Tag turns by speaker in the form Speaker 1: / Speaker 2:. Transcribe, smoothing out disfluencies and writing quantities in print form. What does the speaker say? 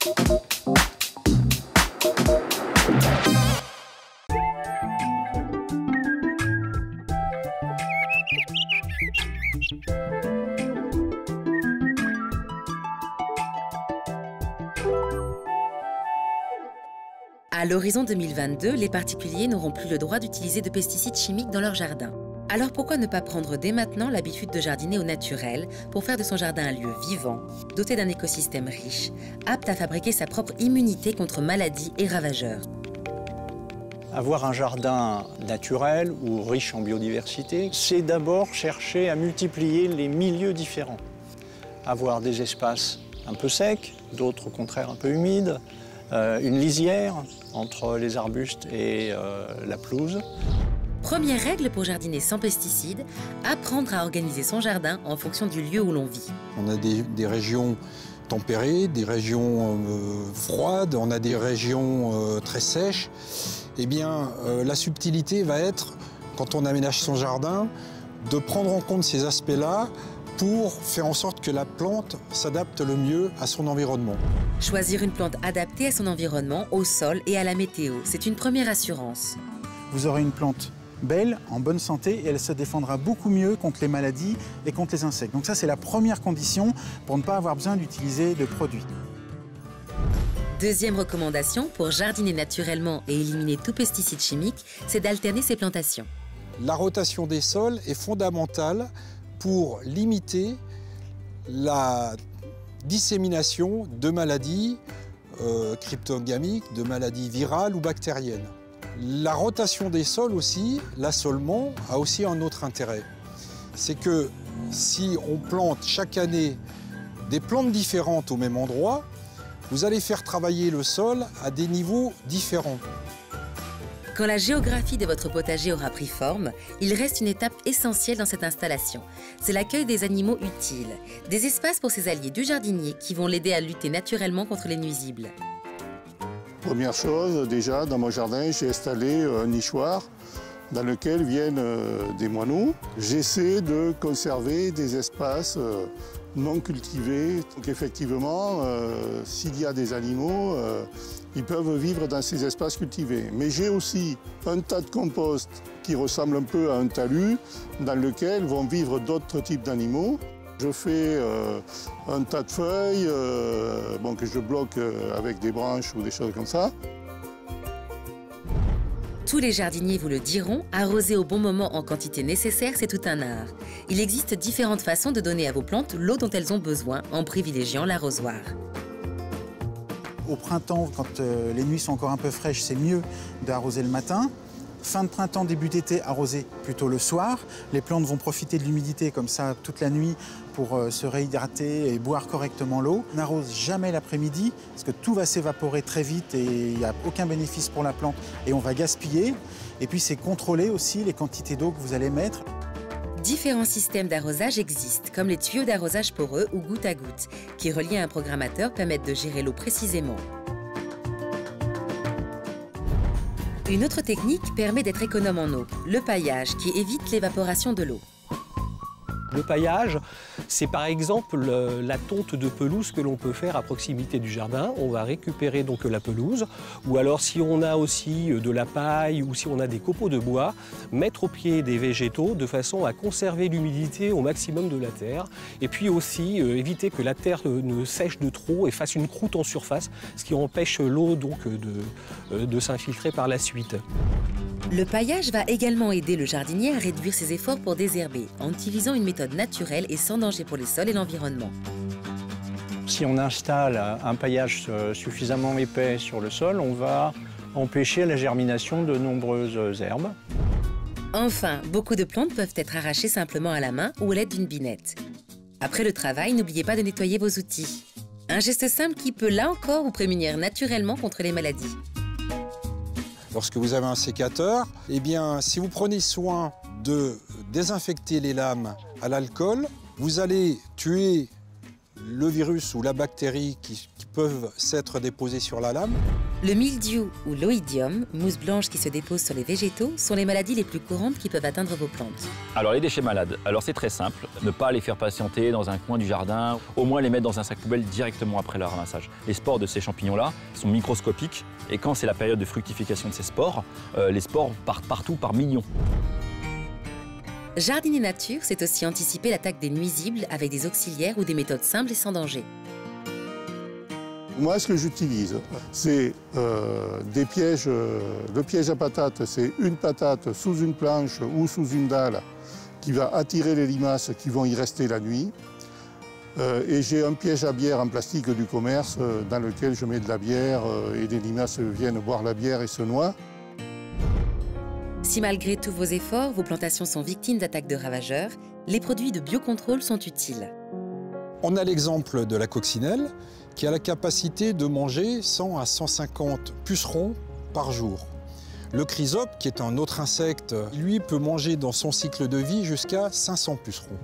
Speaker 1: À l'horizon 2022, les particuliers n'auront plus le droit d'utiliser de pesticides chimiques dans leur jardin. Alors pourquoi ne pas prendre dès maintenant l'habitude de jardiner au naturel pour faire de son jardin un lieu vivant, doté d'un écosystème riche, apte à fabriquer sa propre immunité contre maladies et ravageurs.
Speaker 2: Avoir un jardin naturel ou riche en biodiversité, c'est d'abord chercher à multiplier les milieux différents. Avoir des espaces un peu secs, d'autres au contraire un peu humides, une lisière entre les arbustes et la pelouse.
Speaker 1: Première règle pour jardiner sans pesticides, apprendre à organiser son jardin en fonction du lieu où l'on vit.
Speaker 3: On a des régions tempérées, des régions froides, on a des régions très sèches. Eh bien, la subtilité va être, quand on aménage son jardin, de prendre en compte ces aspects-là pour faire en sorte que la plante s'adapte le mieux à son environnement.
Speaker 1: Choisir une plante adaptée à son environnement, au sol et à la météo, c'est une première assurance.
Speaker 4: Vous aurez une plante belle, en bonne santé, et elle se défendra beaucoup mieux contre les maladies et contre les insectes. Donc ça, c'est la première condition pour ne pas avoir besoin d'utiliser de produits.
Speaker 1: Deuxième recommandation, pour jardiner naturellement et éliminer tout pesticide chimique, c'est d'alterner ses plantations.
Speaker 3: La rotation des sols est fondamentale pour limiter la dissémination de maladies cryptogamiques, de maladies virales ou bactériennes. La rotation des sols aussi, l'assolement, a aussi un autre intérêt. C'est que si on plante chaque année des plantes différentes au même endroit, vous allez faire travailler le sol à des niveaux différents.
Speaker 1: Quand la géographie de votre potager aura pris forme, il reste une étape essentielle dans cette installation. C'est l'accueil des animaux utiles, des espaces pour ces alliés du jardinier qui vont l'aider à lutter naturellement contre les nuisibles.
Speaker 5: Première chose, déjà, dans mon jardin, j'ai installé un nichoir dans lequel viennent des moineaux. J'essaie de conserver des espaces non cultivés. Donc effectivement, s'il y a des animaux, ils peuvent vivre dans ces espaces cultivés. Mais j'ai aussi un tas de compost qui ressemble un peu à un talus, dans lequel vont vivre d'autres types d'animaux. Je fais un tas de feuilles que je bloque avec des branches ou des choses comme ça.
Speaker 1: Tous les jardiniers vous le diront, arroser au bon moment en quantité nécessaire, c'est tout un art. Il existe différentes façons de donner à vos plantes l'eau dont elles ont besoin en privilégiant l'arrosoir.
Speaker 4: Au printemps, quand les nuits sont encore un peu fraîches, c'est mieux d'arroser le matin. Fin de printemps, début d'été, arroser plutôt le soir. Les plantes vont profiter de l'humidité comme ça toute la nuit pour se réhydrater et boire correctement l'eau. On n'arrose jamais l'après-midi parce que tout va s'évaporer très vite et il n'y a aucun bénéfice pour la plante et on va gaspiller. Et puis c'est contrôler aussi les quantités d'eau que vous allez mettre.
Speaker 1: Différents systèmes d'arrosage existent, comme les tuyaux d'arrosage poreux ou goutte à goutte, qui reliés à un programmateur permettent de gérer l'eau précisément. Une autre technique permet d'être économe en eau, le paillage, qui évite l'évaporation de l'eau.
Speaker 6: Le paillage, c'est par exemple la tonte de pelouse que l'on peut faire à proximité du jardin. On va récupérer donc la pelouse, ou alors si on a aussi de la paille ou si on a des copeaux de bois, mettre au pied des végétaux de façon à conserver l'humidité au maximum de la terre. Et puis aussi éviter que la terre ne sèche de trop et fasse une croûte en surface, ce qui empêche l'eau donc de s'infiltrer par la suite.
Speaker 1: Le paillage va également aider le jardinier à réduire ses efforts pour désherber en utilisant une méthode naturelle et sans danger pour les sols et l'environnement.
Speaker 2: Si on installe un paillage suffisamment épais sur le sol, on va empêcher la germination de nombreuses herbes.
Speaker 1: Enfin, beaucoup de plantes peuvent être arrachées simplement à la main ou à l'aide d'une binette. Après le travail, n'oubliez pas de nettoyer vos outils. Un geste simple qui peut là encore vous prémunir naturellement contre les maladies.
Speaker 3: Lorsque vous avez un sécateur, eh bien, si vous prenez soin de désinfecter les lames à l'alcool, vous allez tuer le virus ou la bactérie qui peuvent s'être déposés sur la lame.
Speaker 1: Le mildiou ou l'oïdium, mousse blanche qui se dépose sur les végétaux, sont les maladies les plus courantes qui peuvent atteindre vos plantes.
Speaker 7: Alors les déchets malades, alors c'est très simple, ne pas les faire patienter dans un coin du jardin, au moins les mettre dans un sac poubelle directement après leur ramassage. Les spores de ces champignons-là sont microscopiques et quand c'est la période de fructification de ces spores, les spores partent partout par millions.
Speaker 1: Jardiner nature, c'est aussi anticiper l'attaque des nuisibles avec des auxiliaires ou des méthodes simples et sans danger.
Speaker 5: Moi, ce que j'utilise, c'est des pièges. Le piège à patates, c'est une patate sous une planche ou sous une dalle qui va attirer les limaces qui vont y rester la nuit. Et j'ai un piège à bière en plastique du commerce dans lequel je mets de la bière et les limaces viennent boire la bière et se noient.
Speaker 1: Si malgré tous vos efforts, vos plantations sont victimes d'attaques de ravageurs, les produits de biocontrôle sont utiles.
Speaker 3: On a l'exemple de la coccinelle qui a la capacité de manger 100 à 150 pucerons par jour. Le chrysope, qui est un autre insecte, lui peut manger dans son cycle de vie jusqu'à 500 pucerons.